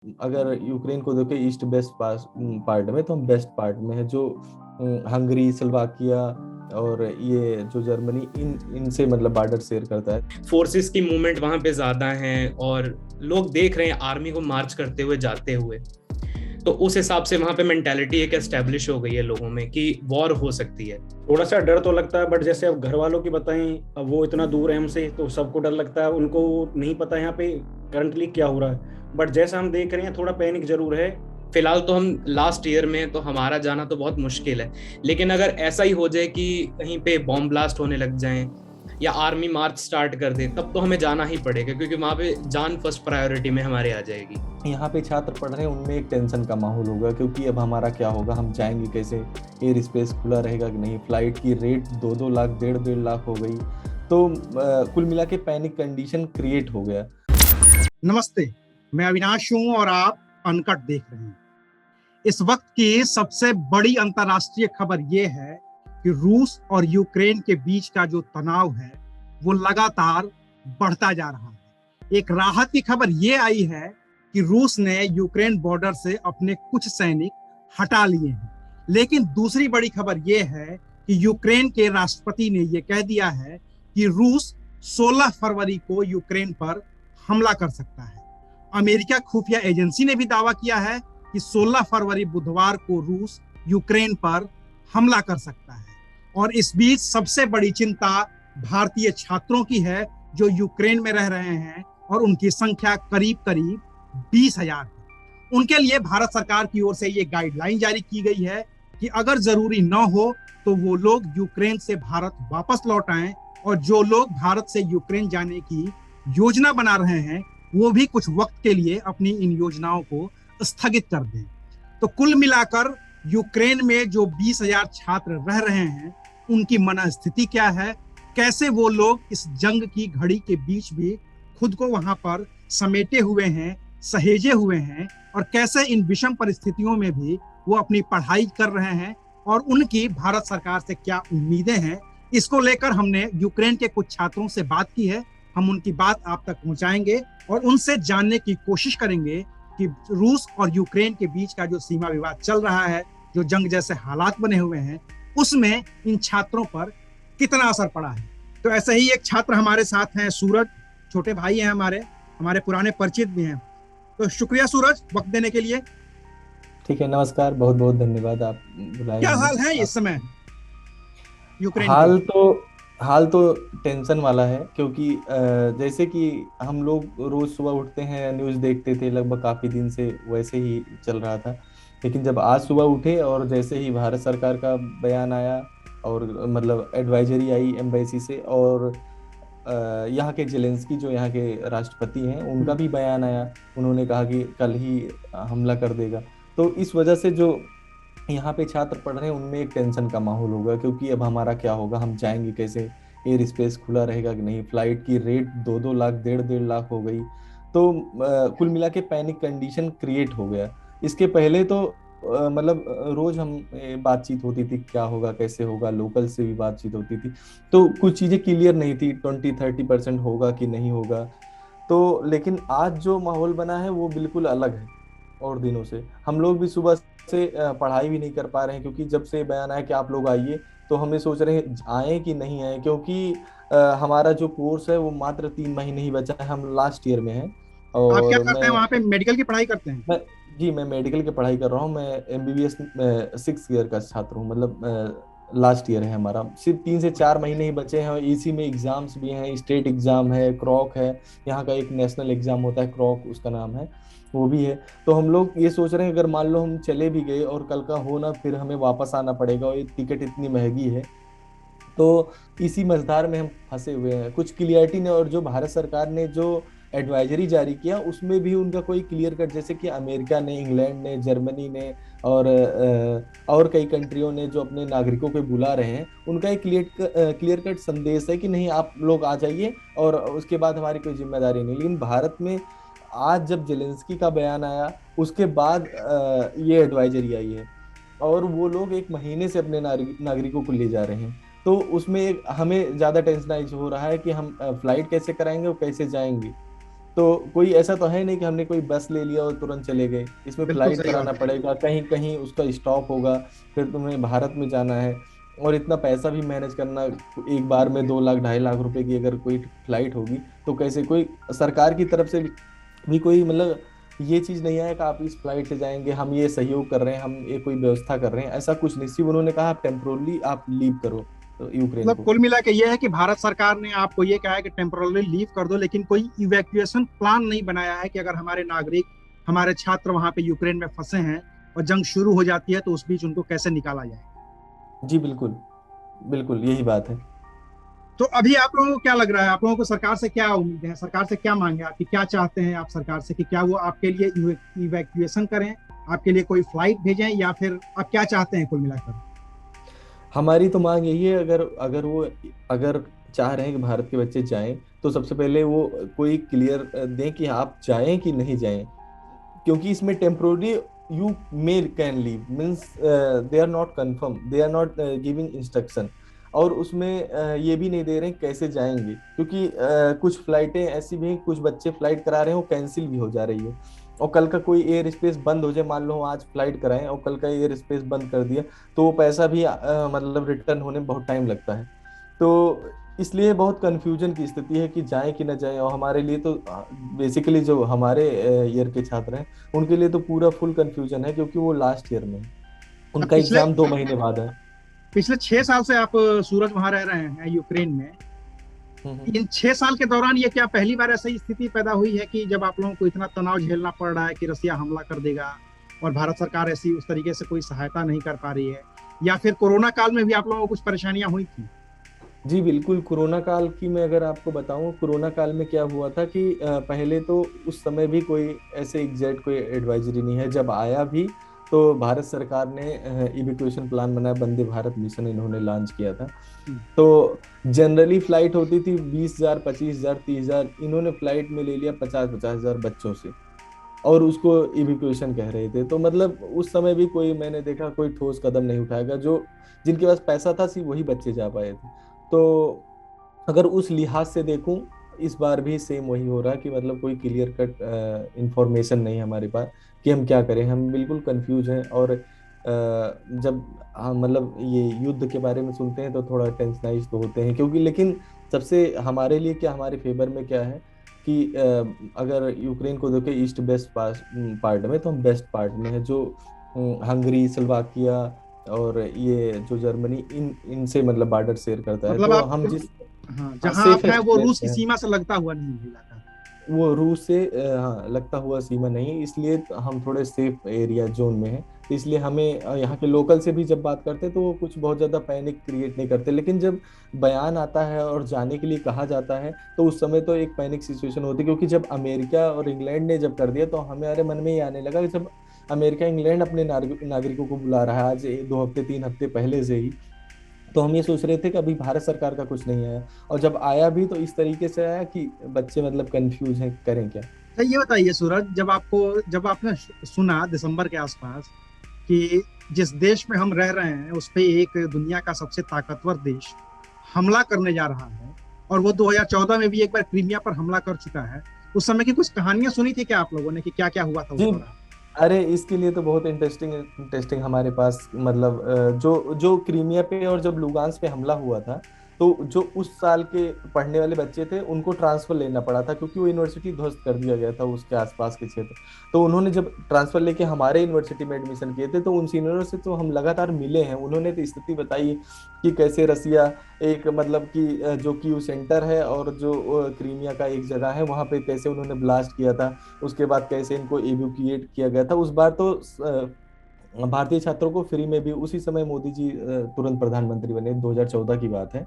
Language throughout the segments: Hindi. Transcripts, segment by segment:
अगर यूक्रेन को देखें ईस्ट वेस्ट पार्ट में, तो हम वेस्ट पार्ट में है। जो हंगरी, स्लोवाकिया और ये जो जर्मनी, इनसे मतलब बॉर्डर शेयर करता है। फोर्सेस की मूवमेंट वहां पे ज्यादा है और लोग देख रहे हैं आर्मी को मार्च करते हुए जाते हुए। तो उस हिसाब से वहां पे मेंटेलिटी एक एस्टेब्लिश हो गई है लोगों में कि वॉर हो सकती है। थोड़ा सा डर तो लगता है, बट जैसे अब घर वालों की बताएं, अब वो इतना दूर है हमसे तो सबको डर लगता है। उनको नहीं पता यहाँ पे करंटली क्या हो रहा है, बट जैसा हम देख रहे हैं थोड़ा पैनिक जरूर है। फिलहाल तो हम लास्ट ईयर में हैं, तो हमारा जाना तो बहुत मुश्किल है। लेकिन अगर ऐसा ही हो जाए कि कहीं पे बॉम्ब ब्लास्ट होने लग जाए या आर्मी मार्च स्टार्ट कर दे, तब तो हमें जाना ही पड़ेगा, क्योंकि वहां पे जान फर्स्ट प्रायोरिटी में हमारे आ जाएगी। यहाँ पे छात्र पढ़ रहे हैं, उनमें एक टेंशन का माहौल होगा, क्योंकि अब हमारा क्या होगा, हम जाएंगे कैसे, एयर स्पेस खुला रहेगा कि नहीं, फ्लाइट की रेट 2-2 लाख, 1.5-1.5 लाख हो गई। तो कुल मिला के पैनिक कंडीशन क्रिएट हो गया। नमस्ते, मैं अविनाश हूं और आप अनकट देख रहे हैं। इस वक्त की सबसे बड़ी अंतर्राष्ट्रीय खबर यह है कि रूस और यूक्रेन के बीच का जो तनाव है वो लगातार बढ़ता जा रहा है। एक राहत की खबर यह आई है कि रूस ने यूक्रेन बॉर्डर से अपने कुछ सैनिक हटा लिए हैं। लेकिन दूसरी बड़ी खबर यह है कि यूक्रेन के राष्ट्रपति ने यह कह दिया है कि रूस 16 फरवरी को यूक्रेन पर हमला कर सकता है। अमेरिका खुफिया एजेंसी ने भी दावा किया है कि 16 फरवरी बुधवार को रूस यूक्रेन पर हमला कर सकता है। और इस बीच सबसे बड़ी चिंता भारतीय छात्रों की है जो यूक्रेन में रह रहे हैं और उनकी संख्या करीब करीब 20,000 है। उनके लिए भारत सरकार की ओर से ये गाइडलाइन जारी की गई है कि अगर जरूरी न हो तो वो लोग यूक्रेन से भारत वापस लौट आएं, और जो लोग भारत से यूक्रेन जाने की योजना बना रहे हैं वो भी कुछ वक्त के लिए अपनी इन योजनाओं को स्थगित कर दें। तो कुल मिलाकर यूक्रेन में जो 20,000 छात्र रह रहे हैं उनकी मनस्थिति क्या है, कैसे वो लोग इस जंग की घड़ी के बीच भी खुद को वहां पर समेटे हुए हैं, सहेजे हुए हैं, और कैसे इन विषम परिस्थितियों में भी वो अपनी पढ़ाई कर रहे हैं और उनकी भारत सरकार से क्या उम्मीदें हैं, इसको लेकर हमने यूक्रेन के कुछ छात्रों से बात की है। हम उनकी बात आप तक पहुंचाएंगे और उनसे जानने की कोशिश करेंगे कि रूस और यूक्रेन के बीच का जो सीमा विवाद चल रहा है, जो जंग जैसे हालात बने हुए हैं, उसमें इन छात्रों पर कितना असर पड़ा है। तो ऐसे ही एक छात्र हमारे साथ हैं, सूरज, छोटे भाई हैं, हमारे पुराने परिचित भी हैं। तो शुक्रिया सूरज, वक्त देने के लिए। ठीक है, नमस्कार, बहुत बहुत धन्यवाद आप बुलाए। क्या हाल है इस समय यूक्रेन हाल तो टेंशन वाला है, क्योंकि जैसे कि हम लोग रोज सुबह उठते हैं, न्यूज़ देखते थे, लगभग काफी दिन से वैसे ही चल रहा था। लेकिन जब आज सुबह उठे और जैसे ही भारत सरकार का बयान आया और मतलब एडवाइजरी आई एम्बेसी से, और यहाँ के जेलेंस्की जो यहाँ के राष्ट्रपति हैं उनका भी बयान आया, उन्होंने कहा कि कल ही हमला कर देगा। तो इस वजह से जो यहाँ पे छात्र पढ़ रहे हैं उनमें एक टेंशन का माहौल होगा, क्योंकि अब हमारा क्या होगा, हम जाएंगे कैसे, एयर स्पेस खुला रहेगा कि नहीं, फ्लाइट की रेट 2-2 लाख, 1.5-1.5 लाख हो गई। तो कुल मिला के पैनिक कंडीशन क्रिएट हो गया। इसके पहले तो मतलब रोज हम बातचीत होती थी, क्या होगा कैसे होगा, लोकल से भी बातचीत होती थी, तो कुछ चीजें क्लियर नहीं थी, 20-30% होगा कि नहीं होगा। तो लेकिन आज जो माहौल बना है वो बिल्कुल अलग है। और दिनों से हम लोग भी सुबह से पढ़ाई भी नहीं कर पा रहे हैं, क्योंकि जब से बयान आया कि आप लोग आइए, तो हमें सोच रहे हैं आए कि नहीं आए, क्योंकि हमारा जो कोर्स है वो मात्र 3 महीने ही बचा है, हम लास्ट ईयर में हैं। आप क्या और करते हैं वहां पे, मेडिकल की पढ़ाई करते हैं? मैं जी मैं मेडिकल की पढ़ाई कर रहा हूँ। मैं एमबीबीएस 6 ईयर का छात्र हूँ, मतलब लास्ट ईयर है हमारा, सिर्फ 3 से 4 महीने ही बचे हैं, और इसी में एग्जाम्स भी हैं, स्टेट एग्जाम है, क्रॉक है, यहाँ का एक नेशनल एग्जाम होता है क्रॉक, उसका नाम है, वो भी है। तो हम लोग ये सोच रहे हैं अगर मान लो हम चले भी गए और कल का हो ना, फिर हमें वापस आना पड़ेगा, और ये टिकट इतनी महंगी है, तो इसी मझधार में हम फंसे हुए हैं। कुछ क्लियरिटी ने, और जो भारत सरकार ने जो एडवाइजरी जारी किया उसमें भी उनका कोई क्लियर कट, जैसे कि अमेरिका ने, इंग्लैंड ने, जर्मनी ने और कई कंट्रियों ने जो अपने नागरिकों को बुला रहे हैं, उनका एक क्लियर कट संदेश है कि नहीं, आप लोग आ जाइए और उसके बाद हमारी कोई जिम्मेदारी नहीं। लेकिन भारत में आज जब जेलेंस्की का बयान आया उसके बाद ये एडवाइजरी आई है, और वो लोग 1 महीने से अपने नागरिकों को ले जा रहे हैं। तो उसमें हमें ज्यादा टेंशनाइज हो रहा है कि हम फ्लाइट कैसे कराएंगे और कैसे जाएंगे। तो तो कोई ऐसा तो है नहीं कि हमने कोई बस ले लिया और तुरंत चले गए, इसमें बिल्कुल फ्लाइट सही कराना बात है। पड़ेगा, कहीं कहीं उसका स्टॉप होगा, फिर तुम्हें भारत में जाना है, और इतना पैसा भी मैनेज करना। एक बार में 2 लाख 2.5 लाख रुपए की अगर कोई फ्लाइट होगी तो कैसे, कोई सरकार की तरफ से भी कोई मतलब ये चीज नहीं है कि आप इस फ्लाइट से जाएंगे, हम ये सहयोग कर रहे हैं, हम ये कोई व्यवस्था कर रहे हैं, ऐसा कुछ नहीं। सिर्फ उन्होंने कहा आप टेम्पोरली आप लीव करो यूक्रेन मतलब को। कुल मिला के ये है कि भारत सरकार ने आपको ये कहा है कि टेम्पोरली लीव कर दो, लेकिन कोई इवैक्यूएशन प्लान नहीं बनाया है कि अगर हमारे नागरिक, हमारे छात्र वहां पे यूक्रेन में फंसे हैं और जंग शुरू हो जाती है तो उस बीच उनको कैसे निकाला जाए। जी बिल्कुल, बिल्कुल यही बात है। तो अभी आप लोगों को क्या लग रहा है, आप लोगों को सरकार से क्या उम्मीद है, सरकार से क्या मांगे आपकी, क्या चाहते हैं आप सरकार से, कि क्या वो आपके लिए इवैक्यूएशन करें, आपके लिए कोई फ्लाइट भेजें, या फिर आप क्या चाहते हैं कुल मिलाकर। हमारी तो मांग यही है, अगर अगर वो अगर चाह रहे हैं कि भारत के बच्चे जाएं, तो सबसे पहले वो कोई क्लियर दें कि आप जाएं कि नहीं जाएं, क्योंकि इसमें temporary you may can leave means they are not confirm, they are not giving instruction, और उसमें ये भी नहीं दे रहे हैं कैसे जाएंगे, क्योंकि कुछ फ्लाइटें ऐसी भी हैं, कुछ बच्चे फ्लाइट करा रहे हैं वो कैंसिल भी हो जा रही है, और कल का कोई एयर स्पेस बंद हो जाए, मान लो आज फ्लाइट कराएं और कल का एयर स्पेस बंद कर दिया, तो वो पैसा भी मतलब रिटर्न होने में बहुत टाइम लगता है। तो इसलिए बहुत कंफ्यूजन की स्थिति है कि जाएं कि ना जाएं, और हमारे लिए तो बेसिकली जो हमारे ईयर के छात्र हैं उनके लिए तो पूरा फुल कंफ्यूजन है, क्योंकि वो लास्ट ईयर में हैं। अब उनका पिछले एग्जाम 2 महीने बाद है। पिछले 6 साल से आप सूरज वहां रह रहे हैं यूक्रेन में। हम्म। इन 6 साल के दौरान ये क्या पहली बार ऐसी स्थिति पैदा हुई है कि जब आप लोगों को इतना तनाव झेलना पड़ रहा है कि रसिया हमला कर देगा और भारत सरकार ऐसी उस तरीके से कोई सहायता नहीं कर पा रही है, या फिर कोरोना काल में भी आप लोगों को कुछ परेशानियां हुई थी। जी बिल्कुल, कोरोना काल की मैं अगर आपको बताऊं, कोरोना काल में क्या हुआ था कि पहले तो उस समय भी कोई ऐसे एग्जैक्ट कोई एडवाइजरी नहीं है, जब आया भी तो भारत सरकार ने इवैक्यूएशन प्लान बनाया, वंदे भारत मिशन इन्होंने लॉन्च किया था। तो जनरली फ्लाइट होती थी 20,000 25,000 30,000, इन्होंने फ्लाइट में ले लिया 50,000 बच्चों से, और उसको इवैक्यूएशन कह रहे थे। तो मतलब उस समय भी कोई, मैंने देखा कोई ठोस कदम नहीं उठाएगा, जो जिनके पास पैसा था सिर्फ वही बच्चे जा पाए थे। तो अगर उस लिहाज से देखूं, इस बार भी सेम वही हो रहा है कि मतलब कोई क्लियर कट इंफॉर्मेशन नहीं है हमारे पास कि हम क्या करें, हम बिल्कुल कंफ्यूज हैं। और जब हम मतलब ये युद्ध के बारे में सुनते हैं तो थोड़ा टेंशनाइज तो होते हैं, क्योंकि लेकिन सबसे हमारे लिए क्या, हमारे फेवर में क्या है कि अगर यूक्रेन को देखें ईस्ट वेस्ट पार्ट में, तो हम बेस्ट पार्ट में है, जो हंगरी, स्लोवाकिया और ये जो जर्मनी, इन इनसे मतलब बॉर्डर शेयर करता है, मतलब तो आप, हम जिस हाँ, जहां आप हैं सेफेस्ट वो प्लेस रूस की पे हैं। सीमा से लगता हुआ नहीं है इलाका। वो रूस से हाँ लगता हुआ सीमा नहीं, इसलिए तो हम थोड़े सेफ एरिया जोन में हैं, तो इसलिए हमें यहाँ के लोकल से भी जब बात करते हैं तो वो कुछ बहुत ज़्यादा पैनिक क्रिएट नहीं करते, लेकिन जब बयान आता है और जाने के लिए कहा जाता है तो उस समय तो एक पैनिक सिचुएशन होती है, क्योंकि जब अमेरिका और इंग्लैंड ने जब कर दिया तो हमारे मन में ये आने लगा कि जब अमेरिका इंग्लैंड अपने नागरिकों को बुला रहा है आज 2 हफ्ते 3 हफ्ते पहले से ही, तो हम ये सोच रहे थे कि अभी भारत सरकार का कुछ नहीं आया, और जब आया भी तो इस तरीके से आया कि बच्चे मतलब कंफ्यूज हैं करें क्या। तो ये बताइए सूरज, जब आपने सुना दिसंबर के आसपास कि जिस देश में हम रह रहे हैं उस पे एक दुनिया का सबसे ताकतवर देश हमला करने जा रहा है, और वो 2014 में भी एक बार क्रीमिया पर हमला कर चुका है, उस समय की कुछ कहानियां सुनी थी क्या आप लोगों ने कि क्या क्या हुआ था उस जी, दौरान। अरे इसके लिए तो बहुत इंटरेस्टिंग इंटरेस्टिंग हमारे पास मतलब जो जो क्रीमिया पे और जब लुगांस पे हमला हुआ था, तो जो उस साल के पढ़ने वाले बच्चे थे उनको ट्रांसफर लेना पड़ा था, क्योंकि वो यूनिवर्सिटी ध्वस्त कर दिया गया था उसके आसपास के क्षेत्र। तो उन्होंने जब ट्रांसफर लेके हमारे यूनिवर्सिटी में एडमिशन किए थे, तो उन सीनियरों से तो हम लगातार मिले हैं, उन्होंने तो स्थिति बताई कि कैसे रसिया एक मतलब कि जो कीव सेंटर है और जो क्रीमिया का एक जगह है वहाँ पे कैसे उन्होंने ब्लास्ट किया था, उसके बाद कैसे इनको इवैक्यूएट किया गया था। उस बार तो भारतीय छात्रों को फ्री में भी, उसी समय मोदी जी तुरंत प्रधानमंत्री बने, 2014 की बात है,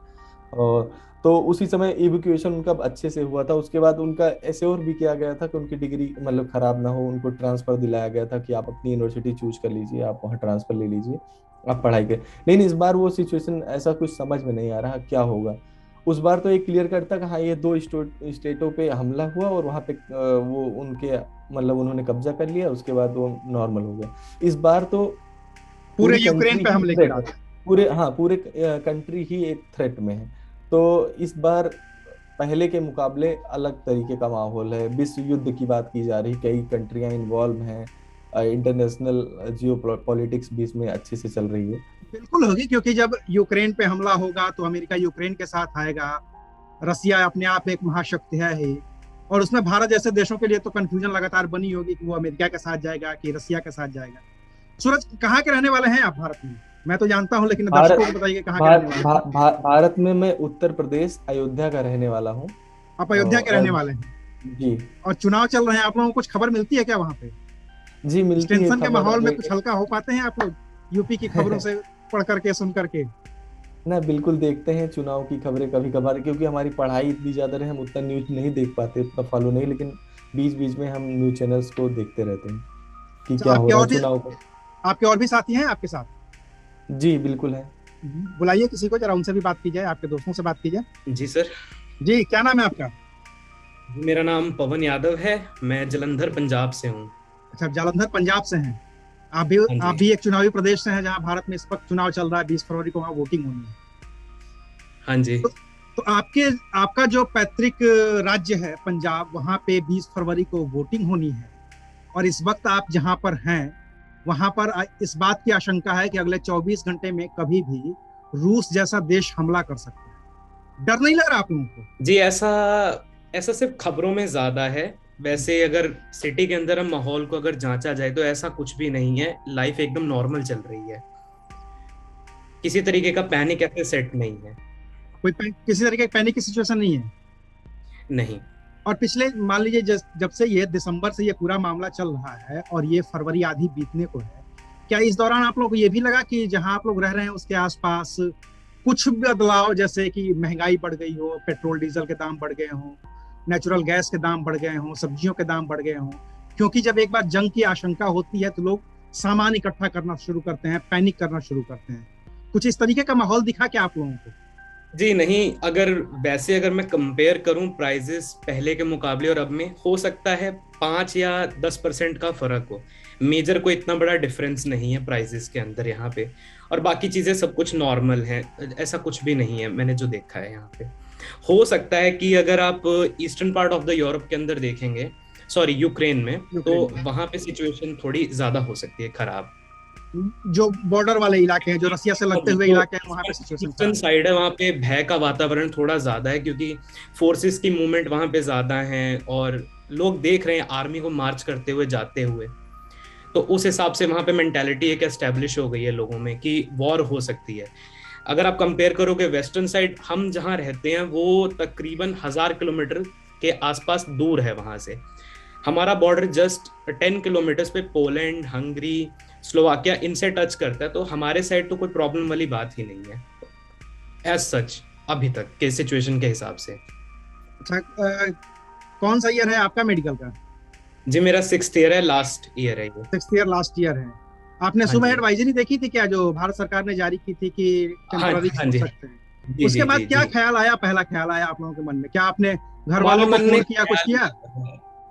और तो उसी समय इवैक्यूएशन उनका अच्छे से हुआ था। उसके बाद उनका ऐसे और भी किया गया था कि उनकी डिग्री मतलब खराब ना हो, उनको ट्रांसफर दिलाया गया था कि आप अपनी यूनिवर्सिटी चूज कर लीजिए, आप वहाँ ट्रांसफर ले लीजिए, आप पढ़ाई करें। लेकिन इस बार वो सिचुएशन ऐसा कुछ समझ में नहीं आ रहा क्या होगा। उस बार तो एक क्लियर कट था कि हाँ ये 2 स्टेटों पे हमला हुआ और वहाँ पे वो उनके मतलब उन्होंने कब्जा कर लिया, उसके बाद वो नॉर्मल हो गया। इस बार तो पूरे पूरी यूक्रेन कंट्री पे ही हमले थ्रेट गिरा है, था। पूरे कंट्री ही एक थ्रेट में है। तो इस बार पहले के मुकाबले अलग तरीके का माहौल है। विश्व युद्ध की बात की जा रही, कई कंट्रियां इन्वॉल्व हैं, इंटरनेशनल जियो पॉलिटिक्स भी इसमें अच्छे से चल रही है। बिल्कुल होगी, क्योंकि जब यूक्रेन पे हमला होगा तो अमेरिका यूक्रेन के साथ आएगा। रसिया अपने आप में एक महाशक्ति है ही, और उसमें भारत जैसे देशों के लिए तो कंफ्यूजन लगातार बनी होगी कि वो अमेरिका के साथ जाएगा कि रसिया के साथ जाएगा। सूरज, कहाँ के रहने वाले हैं आप भारत में? मैं तो जानता हूँ, लेकिन दर्शकों को बताइए कहाँ के रहने वाले हैं। भारत में मैं उत्तर प्रदेश अयोध्या का रहने वाला हूँ। आप अयोध्या के रहने वाले हैं जी। और चुनाव चल रहे हैं, आप लोगों को कुछ खबर मिलती है क्या वहाँ पे? जी मिलती है। टेंशन के माहौल में कुछ हल्का हो पाते हैं आप लोग यूपी की खबरों से पढ़ करके, सुन करके? ना, बिल्कुल देखते हैं चुनाव की खबरें कभी कभार, क्योंकि हमारी पढ़ाई इतनी ज्यादा रहे, हम उतना न्यूज नहीं देख पाते, उतना फॉलो नहीं, लेकिन बीच बीच में हम न्यूज चैनल्स को देखते रहते हैं कि क्या हो रहा है चुनाव को। आपके और भी साथी हैं आपके साथ? जी बिल्कुल है। बुलाइए किसी को, जरा उनसे भी बात की जाए, आपके दोस्तों से बात की जाए। जी सर। जी, क्या नाम है आपका? मेरा नाम पवन यादव है, मैं जालंधर पंजाब से हूँ। अच्छा, जालंधर पंजाब से हैं आप भी एक चुनावी प्रदेश से हैं जहां भारत में इस वक्त चुनाव चल रहा है। 20 फरवरी को वहां वोटिंग होनी है। हाँ जी। तो आपका जो पैतृक राज्य है पंजाब, वहां पे 20 फरवरी को वोटिंग होनी है, और इस वक्त आप जहां पर हैं वहां पर इस बात की आशंका है कि अगले 24 घंटे में कभी भी रूस जैसा देश हमला कर सकता है। डर नहीं लग रहा आप लोगों को? जी, ऐसा सिर्फ खबरों में ज्यादा है। वैसे अगर सिटी के अंदर हम माहौल को अगर जांचा जाए तो ऐसा कुछ भी नहीं है। लाइफ एकदम नॉर्मल चल रही है, किसी तरीके का पैनिक ऐसे सेट नहीं है। किसी तरीके की पैनिक की सिचुएशन नहीं है? नहीं। और पिछले, मान लीजिए जब से ये दिसंबर से ये पूरा मामला चल रहा है और ये फरवरी आधी बीतने को है, क्या इस दौरान आप लोगों को ये भी लगा कि जहां आप लोग रह रहे हैं उसके आसपास कुछ बदलाव, जैसे कि महंगाई बढ़ गई हो, पेट्रोल डीजल के दाम बढ़ गए हों, नेचुरल गैस के दाम बढ़ गए हों, सब्जियों के दाम बढ़ गए हों? क्योंकि जब एक बार जंग की आशंका होती है तो लोग सामान इकट्ठा करना शुरू करते हैं, पैनिक करना शुरू करते हैं। कुछ इस तरीके का माहौल दिखा क्या आप लोगों को? जी नहीं, अगर मैं कंपेयर करूं प्राइजेस पहले के मुकाबले और अब में, हो सकता है 5 या 10% का फर्क हो। मेजर कोई इतना बड़ा डिफरेंस नहीं है प्राइजेस के अंदर यहाँ पे, और बाकी चीजें सब कुछ नॉर्मल है, ऐसा कुछ भी नहीं है मैंने जो देखा है यहाँ पे। हो सकता है कि अगर आप eastern part of the Europe के अंदर देखेंगे, सॉरी यूक्रेन में, तो वहां पे सिचुएशन थोड़ी ज्यादा हो सकती है खराब। जो बॉर्डर वाले इलाके हैं, जो रसिया से लगते हुए इलाके हैं, वहां पे सिचुएशन ईस्टर्न साइड है, वहां पे भय का वातावरण थोड़ा ज्यादा है, क्योंकि फोर्सेस की मूवमेंट वहां पे ज्यादा है और लोग देख रहे हैं आर्मी को मार्च करते हुए जाते हुए। तो उस हिसाब से वहां पे मेंटालिटी एक एस्टेब्लिश हो गई है लोगों में कि वॉर हो सकती है। अगर आप कंपेयर करोगे वेस्टर्न साइड, हम जहाँ रहते हैं वो तकरीबन 1000 किलोमीटर के आसपास दूर है वहां से। हमारा बॉर्डर जस्ट 10 किलोमीटर पे पोलैंड, हंगरी, स्लोवाकिया इनसे टच करता है, तो हमारे साइड तो कोई प्रॉब्लम वाली बात ही नहीं है एज सच अभी तक के सिचुएशन के हिसाब से। अच्छा, कौन सा ईयर है आपका मेडिकल का? जी मेरा 6th ईयर है, लास्ट ईयर है ये। 6th ईयर लास्ट ईयर है। आपने सुबह एडवाइजरी देखी थी क्या, जो भारत सरकार ने जारी की थी कि टेम्पररी छोड़ सकते हैं? उसके बाद क्या ख्याल आया, पहला ख्याल आया आप लोगों के मन में? क्या आपने घर वालों को फोन किया, कुछ किया?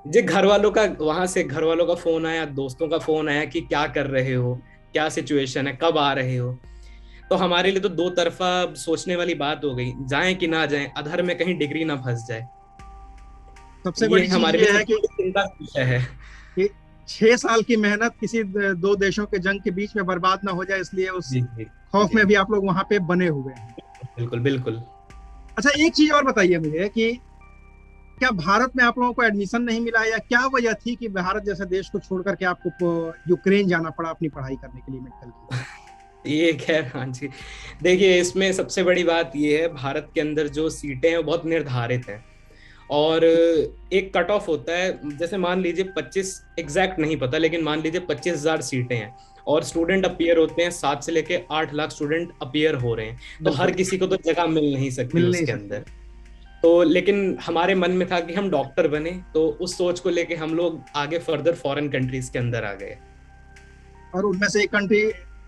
जी घर वालों का फोन आया, दोस्तों का फोन आया कि क्या कर रहे हो, क्या सिचुएशन है, कब आ रहे हो। तो हमारे लिए तो दो तरफा सोचने वाली बात हो गई, जाएं कि ना जाएं, अधर में कहीं डिग्री ना फंस जाए। सबसे बड़ी हमारे लिए है कि चिंता है कि 6 साल की मेहनत किसी दो देशों के जंग के बीच में बर्बाद ना हो जाए, इसलिए उस खौफ में भी आप लोग वहां पे बने हुए हैं। बिल्कुल बिल्कुल। अच्छा, एक चीज और बताइए मुझे कि क्या भारत में आप लोगों को एडमिशन नहीं मिला, या क्या वजह थी कि भारत जैसे देश को छोड़ करके आपको यूक्रेन जाना पड़ा अपनी पढ़ाई करने के लिए मेडिकल की? ये खैर, हाँ जी, देखिए इसमें सबसे बड़ी बात ये है, भारत के अंदर जो सीटें हैं वो बहुत निर्धारित हैं, और एक कट ऑफ होता है। जैसे मान लीजिए 25, एग्जैक्ट नहीं पता, लेकिन मान लीजिए 25,000 सीटें हैं और स्टूडेंट अपीयर होते हैं, 7 से लेके 8 लाख स्टूडेंट अपीयर हो रहे हैं, तो हर किसी को तो जगह मिल नहीं सकती उसके अंदर। तो लेकिन हमारे मन में था कि हम डॉक्टर बने, तो उस सोच को लेके हम लोग आगे फर्दर फॉरेन कंट्रीज के अंदर आ गए, और उनमें से एक कंट्री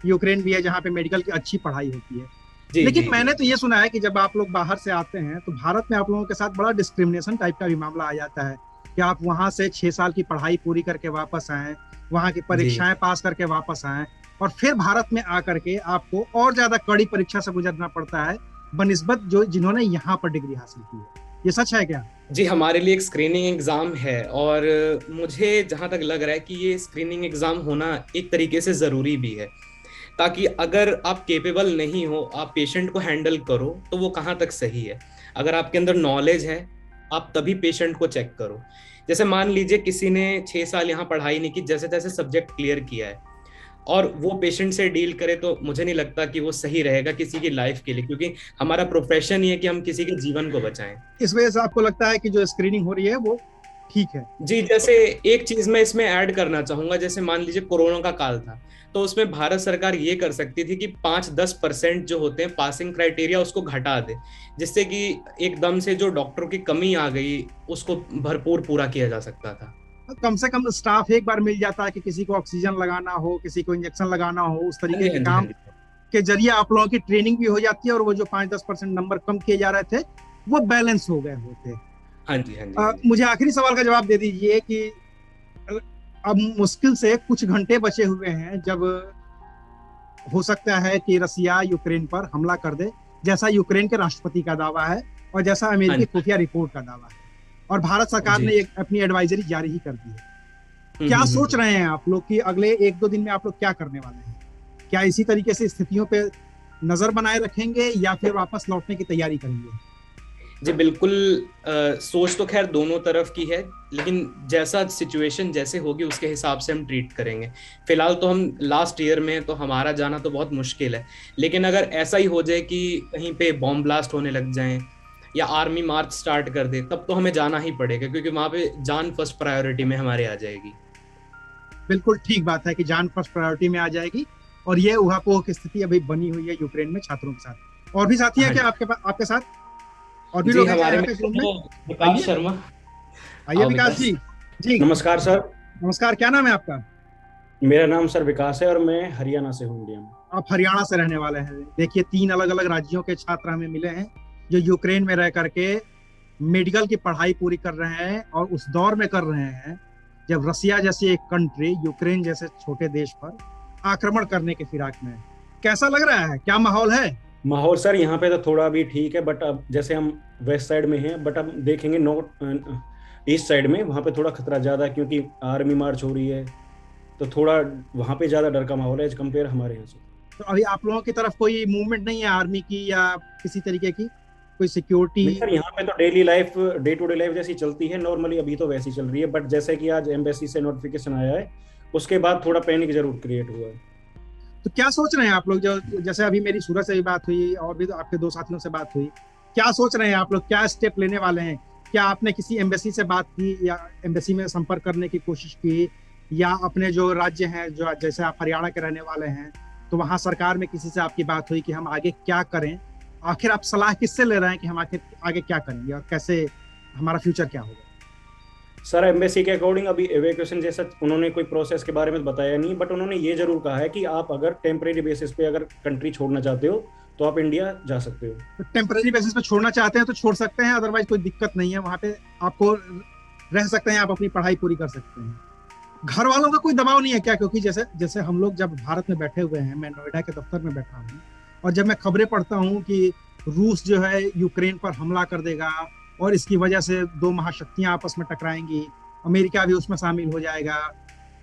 यूक्रेन भी है जहाँ पे मेडिकल की अच्छी पढ़ाई होती है। लेकिन मैंने तो ये सुना है कि जब आप लोग बाहर से आते हैं तो भारत में आप लोगों के साथ बड़ा डिस्क्रिमिनेशन टाइप का भी मामला आ जाता है कि आप वहां से 6 साल की पढ़ाई पूरी करके वापस आए, वहां की परीक्षाएं पास करके वापस आए, और फिर भारत में आकर के आपको और ज्यादा कड़ी परीक्षा से गुजरना पड़ता है बनिस्बत जो जिन्होंने यहाँ पर डिग्री हासिल की है। ये सच है क्या? जी, हमारे लिए एक स्क्रीनिंग एग्जाम है और मुझे जहां तक लग रहा है कि ये स्क्रीनिंग एग्जाम होना एक तरीके से जरूरी भी है, ताकि अगर आप केपेबल नहीं हो, आप पेशेंट को हैंडल करो तो वो कहाँ तक सही है। अगर आपके अंदर नॉलेज है, आप तभी पेशेंट को चेक करो। जैसे मान लीजिए किसी ने 6 साल यहाँ पढ़ाई नहीं की, जैसे तैसे सब्जेक्ट क्लियर किया है और वो पेशेंट से डील करे, तो मुझे नहीं लगता कि वो सही रहेगा किसी की लाइफ के लिए, क्योंकि हमारा प्रोफेशन ही है कि हम किसी के जीवन को बचाएं। इस वजह से आपको लगता है कि जो स्क्रीनिंग हो रही है वो ठीक है? जी, जैसे एक चीज मैं इसमें ऐड करना चाहूंगा, जैसे मान लीजिए कोरोना का काल था, तो उसमें भारत सरकार ये कर सकती थी कि 5-10% जो होते हैं पासिंग क्राइटेरिया उसको घटा दे, जिससे कि एकदम से जो डॉक्टरों की कमी आ गई उसको भरपूर पूरा किया जा सकता था। कम से कम स्टाफ एक बार मिल जाता है कि किसी को ऑक्सीजन लगाना हो, किसी को इंजेक्शन लगाना हो, उस तरीके के काम के जरिए आप लोगों की ट्रेनिंग भी हो जाती है और वो जो 5-10% नंबर कम किए जा रहे थे वो बैलेंस हो गए होते। हाँ जी, हाँ जी। मुझे आखिरी सवाल का जवाब दे दीजिए कि अब मुश्किल से कुछ घंटे बचे हुए हैं जब हो सकता है कि रसिया यूक्रेन पर हमला कर दे, जैसा यूक्रेन के राष्ट्रपति का दावा है और जैसा अमेरिकी खुफिया रिपोर्ट का दावा है, और भारत सरकार ने अपनी एडवाइजरी जारी ही कर दी है। क्या सोच रहे हैं आप लोग कि अगले 1-2 दिन में आप लोग क्या करने वाले हैं? क्या इसी तरीके से स्थितियों पे नजर बनाए रखेंगे या फिर वापस लौटने की तैयारी करेंगे? जी बिल्कुल, सोच तो खैर दोनों तरफ की है, लेकिन जैसा सिचुएशन जैसे होगी उसके हिसाब से हम ट्रीट करेंगे। फिलहाल तो हम लास्ट ईयर में, तो हमारा जाना तो बहुत मुश्किल है, लेकिन अगर ऐसा ही हो जाए कि कहीं पे बॉम्ब ब्लास्ट होने लग जाए या आर्मी मार्च स्टार्ट कर दे, तब तो हमें जाना ही पड़ेगा, क्योंकि वहां पे जान फर्स्ट प्रायोरिटी में हमारे आ जाएगी। बिल्कुल ठीक बात है कि जान फर्स्ट प्रायोरिटी में आ जाएगी, और ये उहापोह की स्थिति अभी बनी हुई है यूक्रेन में छात्रों के साथ। और भी साथी है क्या आपके साथ? और भी लोग हैं हमारे यहाँ पे? विकास शर्मा, आइए विकास जी। जी नमस्कार सर। नमस्कार, क्या नाम है आपका? मेरा नाम सर विकास है और मैं हरियाणा से हूँ, इंडिया में। आप हरियाणा से रहने वाले हैं। देखिए, 3 अलग अलग राज्यों के छात्र हमें मिले हैं जो यूक्रेन में रह करके मेडिकल की पढ़ाई पूरी कर रहे हैं, और उस दौर में कर रहे हैं जब रसिया जैसी एक कंट्री यूक्रेन जैसे छोटे देश पर आक्रमण करने के फिराक में। कैसा लग रहा है, क्या माहौल है? माहौल सर यहाँ पे तो थोड़ा भी ठीक है, बट अब जैसे हम वेस्ट साइड में हैं, बट अब देखेंगे नॉर्थ ईस्ट साइड में, वहाँ पे थोड़ा खतरा ज्यादा है, क्योंकि आर्मी मार्च हो रही है, तो थोड़ा वहाँ पे ज्यादा डर का माहौल है कंपेयर हमारे यहाँ से। तो अभी आप लोगों की तरफ कोई मूवमेंट नहीं है आर्मी की या किसी तरीके की, कोई सिक्योरिटी? सर यहाँ पे तो daily life, day to day life जैसी चलती है नॉर्मली, अभी तो वैसी चल रही है, बट जैसे कि आज एम्बेसी से नोटिफिकेशन आया है, उसके बाद थोड़ा पैनिक जरूर क्रिएट हुआ है। तो क्या सोच रहे हैं आप लोग, जो जैसे अभी मेरी सूरज से भी बात हुई और भी आपके 2 साथियों से बात हुई, क्या सोच रहे हैं आप लोग, क्या स्टेप लेने वाले हैं? क्या आपने किसी एम्बेसी से बात की या एम्बेसी में संपर्क करने की कोशिश की, या अपने जो राज्य हैं, जो जैसे आप हरियाणा के रहने वाले हैं, तो वहाँ सरकार में किसी से आपकी बात हुई कि हम आगे क्या करें? आखिर आप सलाह किससे ले रहे हैं कि हम आगे क्या करेंगे और कैसे हमारा फ्यूचर क्या होगा? सर एम्बेसी के अकॉर्डिंग अभी एवेक्यूएशन जैसा उन्होंने कोई प्रोसेस के बारे में बताया नहीं, बट उन्होंने ये जरूर कहा है कि आप अगर टेम्परेरी बेसिस पे अगर कंट्री छोड़ना चाहते हो तो आप इंडिया जा सकते हो। तो टेम्परेरी बेसिस पे छोड़ना चाहते हैं तो छोड़ सकते हैं, अदरवाइज कोई दिक्कत नहीं है, वहाँ पे आपको रह सकते हैं, आप अपनी पढ़ाई पूरी कर सकते हैं। घर वालों का कोई दबाव नहीं है क्या? क्योंकि जैसे हम लोग जब भारत में बैठे हुए हैं, मैं नोएडा के दफ्तर में बैठा हूँ, और जब मैं खबरें पढ़ता हूँ कि रूस जो है यूक्रेन पर हमला कर देगा और इसकी वजह से 2 महाशक्तियां आपस में टकराएंगी, अमेरिका भी उसमें शामिल हो जाएगा,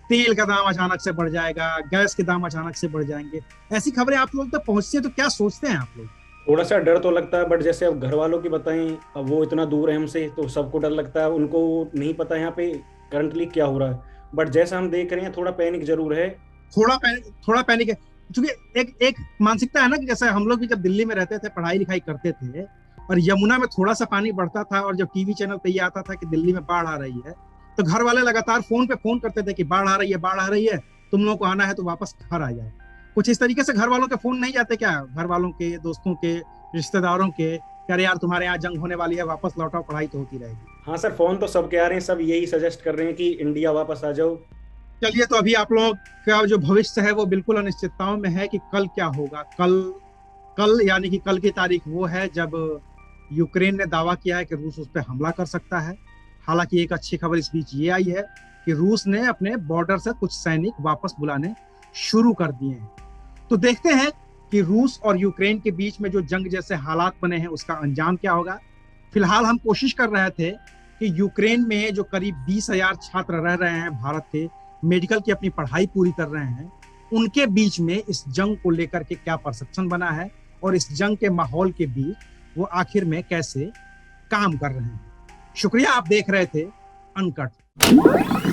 तेल का दाम अचानक से बढ़ जाएगा, गैस के दाम अचानक से बढ़ जाएंगे, ऐसी खबरें आप लोग तक पहुंचती है, तो क्या सोचते हैं आप लोग? थोड़ा सा डर तो लगता है, बट जैसे अब घर वालों की बताएं, अब वो इतना दूर है हमसे, तो सबको डर लगता है, उनको नहीं पता यहाँ पे करंटली क्या हो रहा है, बट जैसा हम देख रहे हैं थोड़ा पैनिक जरूर है। थोड़ा पैनिक है, क्योंकि एक मानसिकता है ना कि जैसे हम लोग भी जब दिल्ली में रहते थे, पढ़ाई लिखाई करते थे, और यमुना में थोड़ा सा पानी बढ़ता था, और जब टीवी चैनल पे ये आता था कि दिल्ली में बाढ़ आ रही है, तो घर वाले लगातार फोन पे फोन करते थे कि बाढ़ आ रही है, तुम लोगों को आना है तो वापस घर आ जाए। कुछ इस तरीके से घर वालों के फोन नहीं जाते क्या? घर वालों के, दोस्तों के, रिश्तेदारों के, अरे यार तुम्हारे यहाँ जंग होने वाली है, वापस लौटाओ, पढ़ाई तो होती रहेगी। हाँ सर, फोन तो सबके आ रहे हैं, सब यही सजेस्ट कर रहे हैं कि इंडिया वापस आ जाओ। चलिए, तो अभी आप लोग का जो भविष्य है वो बिल्कुल अनिश्चितताओं में है कि कल क्या होगा। कल यानी कि कल की तारीख वो है जब यूक्रेन ने दावा किया है कि रूस उस पर हमला कर सकता है। हालांकि एक अच्छी खबर इस बीच ये आई है कि रूस ने अपने बॉर्डर से कुछ सैनिक वापस बुलाने शुरू कर दिए हैं। तो देखते हैं कि रूस और यूक्रेन के बीच में जो जंग जैसे हालात बने हैं उसका अंजाम क्या होगा। फिलहाल हम कोशिश कर रहे थे कि यूक्रेन में जो करीब 20,000 छात्र रह रहे हैं भारत के, मेडिकल की अपनी पढ़ाई पूरी कर रहे हैं, उनके बीच में इस जंग को लेकर के क्या परसेप्शन बना है और इस जंग के माहौल के बीच वो आखिर में कैसे काम कर रहे हैं। शुक्रिया, आप देख रहे थे अनकट।